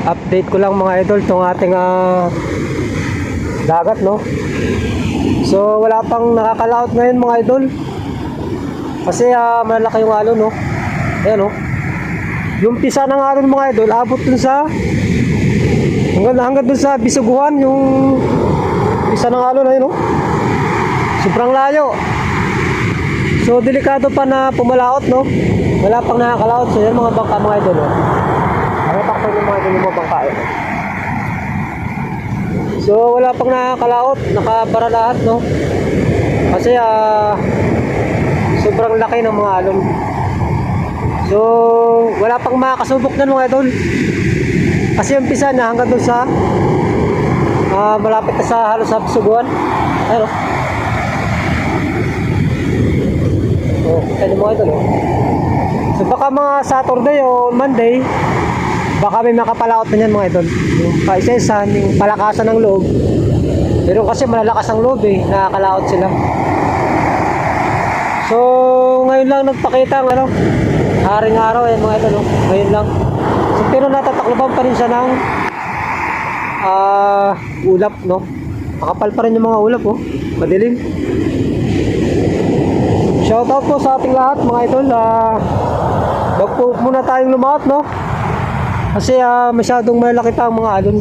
update ko lang mga idol tong ating dagat, no. So wala pang nakakalaot ngayon mga idol kasi malaki yung alon, no. Ayan, no. Yung pisa ng alon mga idol abot dun sa hanggang dun sa Bisuguan. Yung pisa ng alon, ayun, no. Sobrang layo. So delikado pa na pumalaot, no. Wala pang nakakalaot. So yan mga bangka mga idol, no. Nakita ko yung mga idol yung mga bangka, no? So wala pang nakakalaot, nakabara lahat, no. Kasi sobrang laki ng mga alon. So wala pang makakasubok na mga idol. Kasi yung pisa na hanggang doon sa malapit na sa halos sa Bisuguan. Ayun, oh. So kita niyo mga idol, oh. So baka mga Saturday o Monday baka may makapalaot na yan mga idol. Yung kaisesan, yung palakasan ng loob. Pero kasi malalakas ang loob, nakakalaot sila. So ngayon lang nagpakita ang haring araw yan mga idol, no? Ngayon lang. So, pero natatakloban pa rin siya ng ulap, no? Makapal pa rin yung mga ulap, oh. Madilim. Shoutout po sa ating lahat mga idol. Wag po muna tayong lumaot, no? Kasi masyadong malaki pa ang mga alon.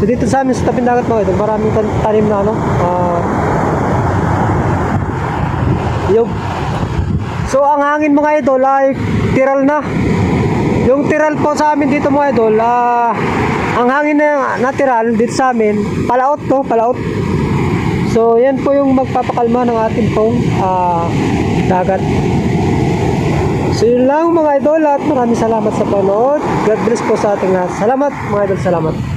So dito sa amin sa tabing dagat mga idol, maraming tanim na yung. So ang hangin mga idol ay tiral na. Yung tiral po sa amin dito mga idol, ang hangin na natural dito sa amin, palaot to, palaot. So yan po yung magpapakalma ng ating pong dagat. So yun lang mga idol at maraming salamat sa panood. God bless po sa ating lahat. Salamat mga idol, salamat.